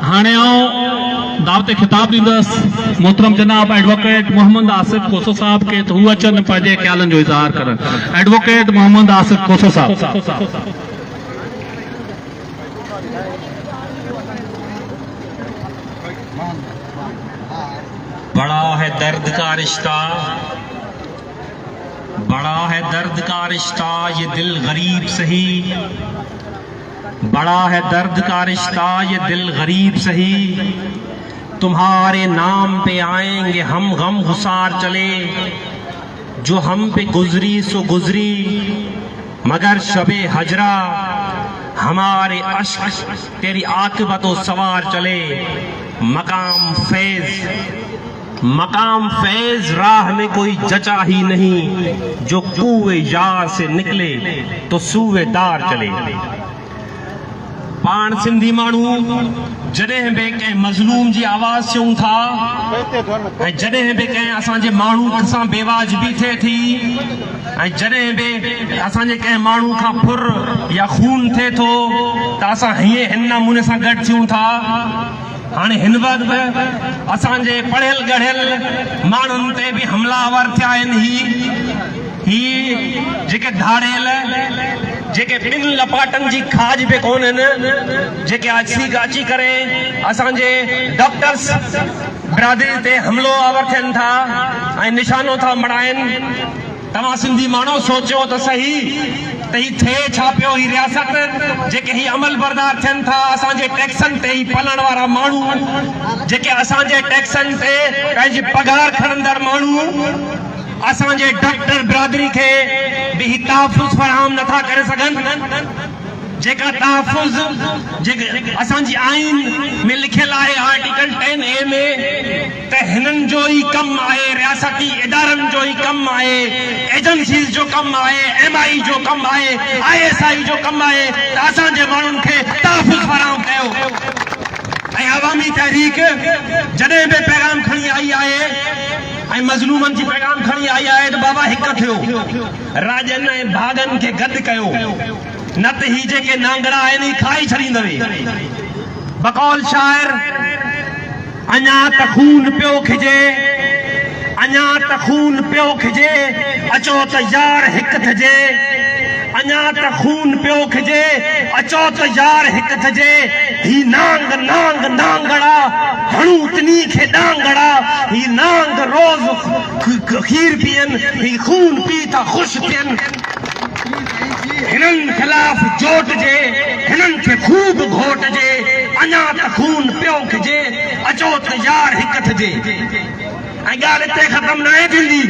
हाणे आउं दावत खिताब ॾींदुसि मोहतरम जनाब एडवोकेट मोहम्मद आसिफ कोसो साहब खे, त हू अचनि पंहिंजे ख़्यालनि जो इज़हार करनि। एडवोकेट मोहम्मद आसिफ कोसो साहब। बड़ा है दर्द का रिश्ता, बड़ा है दर्द का रिश्ता, ये दिल गरीब सही। बड़ा है दर्द का रिश्ता, ये दिल गरीब सही। तुम्हारे नाम पे आएंगे हम गम गुसार चले, जो हम पे गुजरी सो गुजरी, मगर शबे हजरा हमारे अश्क तेरी आक़िबतो सवार चले। मकाम फैज राह में कोई जचा ही नहीं, जो कुए यार से निकले तो सूवेदार चले। पाण सिंधी माण्हू जॾहिं बि कंहिं मज़लूम जी आवाज़ चऊं था, ऐं जॾहिं बि कंहिं असांजे माण्हू सां बेवाजिबी थिए थी, ऐं जॾहिं बि असांजे कंहिं माण्हू खां फुर या खून थिए थो, त असां हिन नमूने सां गॾु थियूं था। हाणे हिन वक़्तु बि असांजे पढ़ियल गढ़ियल माण्हुनि ते बि हमलावर थिया आहिनि। ही जेके धाड़ियल, जेके ॿिनि लपाटनि जी खाज बि कोन्हनि, जेके अची करे असांजे डॉक्टर्स बिरादरी ते हमलो आवर थियनि था ऐं निशानो था मड़ाइनि। तव्हां सिंधी माण्हू सोचियो त सही त ही थिए छा पियो। ही रियासत जेके ही अमल बरदार थियनि था, असांजे टैक्सनि ते ही पलण वारा माण्हू, जेके असांजे टैक्सनि ते पंहिंजी पघार खणंदड़ माण्हू, असांजे डॉक्टर बिरादरी खे बि ही तहफ़ुज़ फराहम नथा करे सघनि। जेका तहफ़ुज़ जेके असांजी आइन में लिखियल आहे आर्टिकल 10A में, त हिननि जो ई कमु आहे, रियासती इदारनि जो ई कमु आहे, एजेंसीज़ जो कमु आहे, MI जो कमु आहे, ISI जो कमु आहे, त असांजे माण्हुनि खे तहफ़ुज़ फराहम कयो। ऐं अवामी तहरीक जॾहिं बि पैगाम खणी आई आहे ऐं मज़लूमनि जी पैगाम खणी आई आहे, त बाबा हिकु थियो, राजनि ऐं भागनि खे गॾु कयो, न त ही जेके नांगड़ा आहिनि खाई छॾींदवे। बकौल शाइर, अञा त खून पियो खिजे, अञा त खून पियो खिजे, अचो त यार हिकु थिजे। अञा त खून पियो खिजे, अचो त यार हिकु थिजे। ही नांग नांग नांगड़ा हणू तनी खे डांगड़ा, ही नांग रोज़ खीर पियनि, ही खून पी था ख़ुशि थियनि। हिननि ख़िलाफ़ जोटिजे, हिननि खे खूब घोटिजे। अञा त खून पियो खिजे, अचो त यार हिकु थिजे। ऐं ॻाल्हि हिते ख़तमु न आहे थींदी,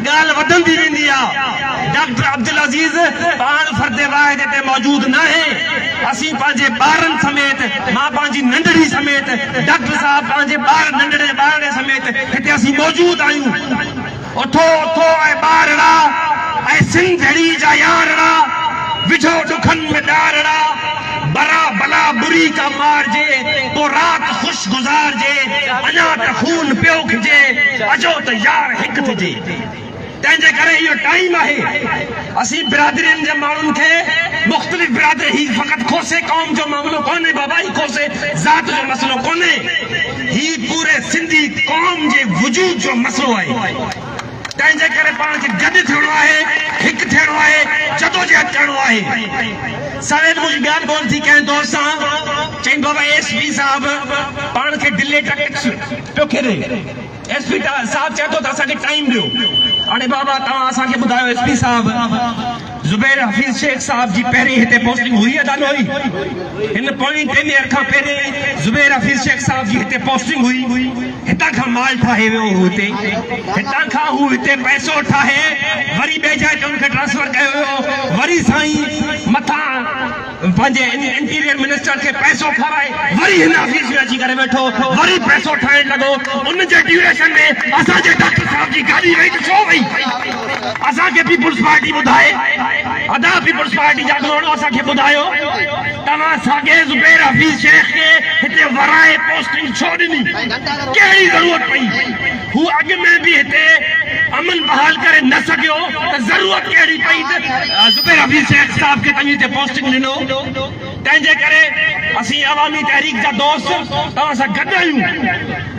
ॻाल्हि वधंदी वेंदी आहे। डॉक्टर अब्दुल अज़ीज़ पाण फर्दे वाहिद ते मौजूद न आहे। असीं पंहिंजे ॿारनि समेत, मां पंहिंजी नंढड़ी समेत, डॉक्टर साहब पंहिंजे नंढड़े ॿारड़े समेत हिते असीं मौजूद आहियूं। उथो उथो ऐं ॿारड़ा ऐं सिंधड़ी जा यारड़ा, विझो दुखनि में ॾारड़ा, बरा भला बुरी का मारजे, तो रात खुश गुज़ारजे। अञा त खून पियो खिजे, अचो त यार हिकु थिजे। तंहिंजे करे इहो टाइम आहे असीं बिरादरियुनि जे माण्हुनि खे, मुख़्तलिफ़ बिरादरी, ही फ़क़ति खोसे क़ौम जो मामिलो कोन्हे बाबा, ही खोसे ज़ात जो मसइलो कोन्हे, ही पूरे सिंधी क़ौम जे वजूद जो मसइलो आहे। तंहिंजे करे पाण खे गॾु थियणो आहे, हिकु थियणो आहे, जदोजहद करणो आहे। सवेल मुंहिंजी ॻाल्हि कोन थी कंहिं दोस्त सां, चई बाबा SP साहब पाण खे डिले टैक्स पियो खेॾे। SP साहब चए थो त असांखे टाइम ॾियो। हाणे बाबा तव्हां असांखे ॿुधायो, SP साहब ज़ुबैर हफ़ीज़ शेख साहब जी पहिरीं हिते पोस्टिंग हुई या न हुई? हिन पॉइंट 10 ईयर खां पहिरीं ज़ुबैर हफ़ीज़ शेख साहब जी हिते पोस्टिंग हुई। हितां खां माल ठाहे वियो हिते, हितां खां हू हिते पैसो ठाहे वरी ॿिए जाइ ते उनखे ट्रांसफर कयो वियो, वरी साईं मथां पंहिंजे इंटीरियर मिनिस्टर खे पैसो खाराए वरी हिन ऑफिस में अची करे वेठो, वरी पैसो ठाहिण लॻो। उन जे ड्यूरेशन में असांजे डॉक्टर साहब जी गाॾी वई त छो वई? असांखे पीपुल्स पार्टी ॿुधाए, अदा पीपुल्स पार्टी जा माण्हू असांखे ॿुधायो, तव्हां साॻे ज़ुबैर हफ़ीज़ शेख खे हिते वराए पोस्टिंग छो ॾिनी? कहिड़ी ज़रूरत पई? हू अॻु में बि हिते अमन बहाल करे न सघियो त ज़रूरत कहिड़ी पई त ज़ुबैर हफ़ीज़ शेख साहब खे तव्हां हिते पोस्टिंग ॾिनो? तंहिंजे करे असीं अवामी तहरीक जा दोस्त तव्हां सां गॾु आहियूं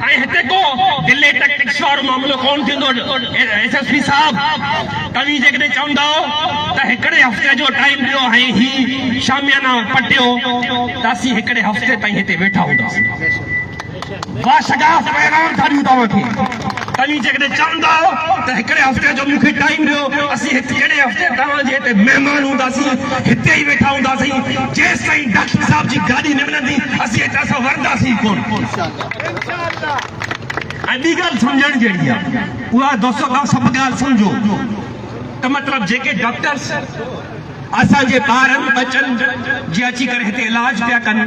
ऐं हिते को दिल्ली टैक्टिक्स वारो मामिलो कोन थींदो SSP साहब तव्हीं जेकॾहिं चवंदा त हिकिड़े हफ़्ते जो टाइम ॾियो ऐं ही शामियाना पटियो त असीं हिकिड़े हफ़्ते ताईं हिते वेठा हूंदासीं बाशगाफ़ पैगाम था ॾियूं तव्हांखे तव्हीं जेकॾहिं चवंदा त हिकिड़े हफ़्ते जो मूंखे टाइम ॾियो असीं हिकिड़े हफ़्ते तव्हांजे हिते महिमान हूंदासीं हिते ई वेठा हूंदासीं जेसि ताईं डॉक्टर साहब जी गाॾी न मिलंदी असीं हितां सां वरंदासीं कोन ऐं ॿी ॻाल्हि सम्झण जहिड़ी आहे उहा दोस्तो तव्हां सभु ॻाल्हि सम्झो त मतिलबु जेके डॉक्टर्स असांजे ॿारनि बचनि जे अची करे हिते इलाज पिया कनि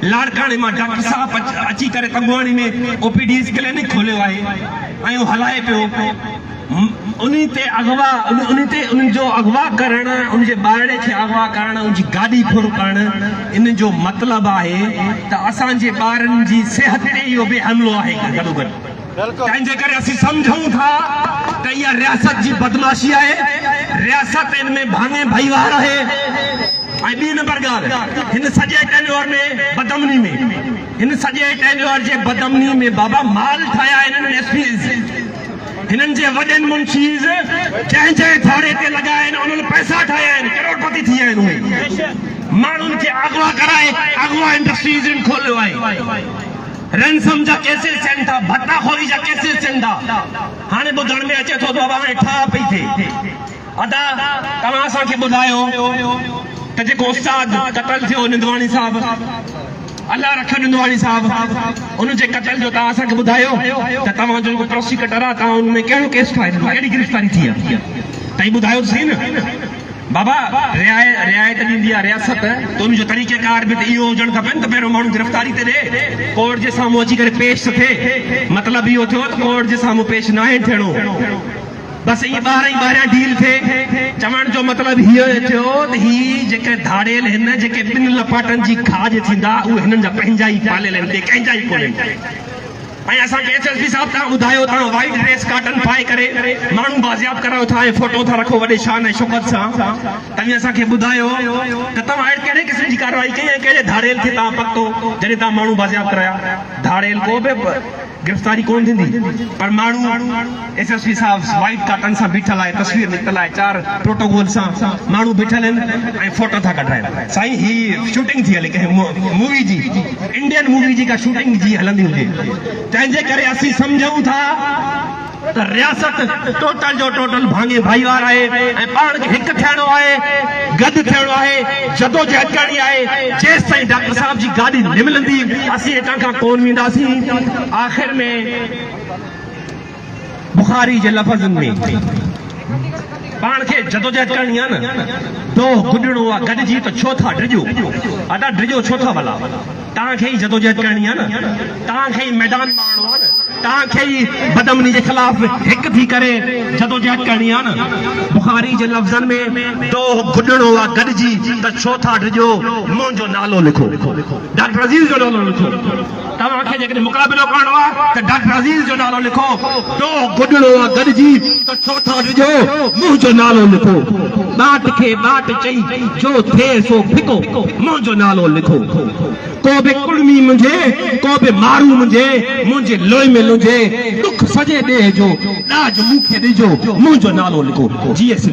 लाड़काणे मां डॉक्टर साहब अची करे तंगवाणी में OPD क्लिनिक खोलियो आहे ऐं उहो हलाए पियो उन जो अगवा करणु उन जे ॿारड़े खे अगवा करणु उनजी गाॾी फुर करणु इन जो मतिलबु आहे त असांजे ॿारनि जी सिहत ते इहो बि हमिलो आहे गॾोगॾु तंहिंजे करे असीं सम्झूं था त इहा रियासत जी बदमाशी आहे रियासत इन में भाङे भईवार आहे ऐं ॿी नंबर ॻाल्हि हिन सॼे टेन्योर में बदमनी में हिन सॼे टेन्योर जे बदमनी में बाबा माल ठाहिया हिननि SPs हिननि जे वॾनि मुंशीज़ जंहिं थाणे ते लॻा आहिनि उन्हनि पैसा ठाहिया आहिनि करोड़पति थी विया आहिनि उहे माण्हुनि खे अगवा कराए अगवा इंडस्ट्रीज़ खोलियो आहे रैंसम जा केसेस थियनि था भत्ताखोरी जा केसेस थियनि था हाणे ॿुधण में अचे थो बाबा हाणे ठा पई थिए अदा तव्हां असांखे ॿुधायो त जेको उस्ताद क़तल थियो निंदवाणी साहब अल्लाह रखे निंदवाणी साहब उनजे क़तल जो तव्हां असांखे ॿुधायो त तव्हांजो जेको प्रोसिक्यूटर आहे तव्हां उन में कहिड़ो केस ठाहे ॾिनो कहिड़ी गिरफ़्तारी थी आहे तव्हीं ॿुधायो सही न बाबा रियायत ॾींदी आहे रियासत त उनजो तरीक़ेकार बि त इहो हुजणु खपे न त पहिरियों माण्हू गिरफ़्तारी ते ॾे कोर्ट जे साम्हूं अची करे पेश थिए मतिलबु इहो थियो त कोर्ट जे साम्हूं पेश न आहे थियणो बस ये ॿाहिरां डील थे चवण जो मतलब हीअ थियो त ही जेके धाड़ेल हिन जेके ॿिनि लपाटनि जी खाज थींदा उहे हिननि जा पंहिंजा ई पालियल आहिनि कंहिंजा ई कोन्हनि ऐं असांखे SSP साहब तव्हां ॿुधायो तव्हां वाइट ड्रेस काटन पाए करे माण्हू बाज़ियाब करायो था ऐं फोटो था रखो वॾे शान ऐं शौक़त सां तव्हीं असांखे ॿुधायो त तव्हां कहिड़े क़िस्म जी कार्रवाई कई ऐं कहिड़े धाड़ेल खे तव्हां पकतो जॾहिं तव्हां माण्हू बाज़ियाब कराया धाड़ेल को बि गिरफ़्तारी कोन थींदी पर माण्हू SSP साहब वाइट काटन सां बीठल आहे तस्वीर निकितल आहे 4 प्रोटोकॉल सां माण्हू बीठल आहिनि ऐं फोटो था कढाइनि साईं ही शूटिंग थी हले कंहिं मूवी जी इंडियन मूवी जी का शूटिंग जी हलंदी हुजे तंहिंजे करे असीं सम्झूं था त रियासत टोटल जो टोटल भाङे भाईवार आहे ऐं पाण खे हिकु थियणो आहे गॾु थियणो आहे जदोजहद करणी आहे जेसि ताईं डॉक्टर साहब जी गाॾी न मिलंदी असीं हितां खां कोन वेंदासीं आख़िर में बुखारी जे लफ़्ज़नि में पाण खे जदोजहद करणी आहे न तो गुॾिणो आहे गॾिजी त छो था डिॼो अदा डिॼो छो था भला तव्हांखे ई जदोजहद करणी आहे न तव्हांखे ई मैदान मारणो आहे न तव्हांखे ई बदमनी जे ख़िलाफ़ हिकु थी करे जदोजहद करणी आहे न बुखारी जे लफ़्ज़नि में तो गुॾिणो आहे गॾिजी त छो था डिॼो मुंहिंजो नालो लिखो डॉक्टर अज़ीज़ जो नालो लिखो तव्हांखे जेकॾहिं मुक़ाबिलो करणो आहे त डॉक्टर अज़ीज़ जो नालो लिखो तो गुॾिणो आहे गॾिजी त छो था डिॼो मुंहिंजो नालो लिखो बाट खे बाट चई जो थिए सो फिको मुंहिंजो नालो लिखो को बि कुड़मी मुंहिंजे को बि मारू मुंहिंजे लोही में लुंजे दुख सॼे ॾे जो ॾाज मूंखे ॾिजो मुंहिंजो नालो लिखो GS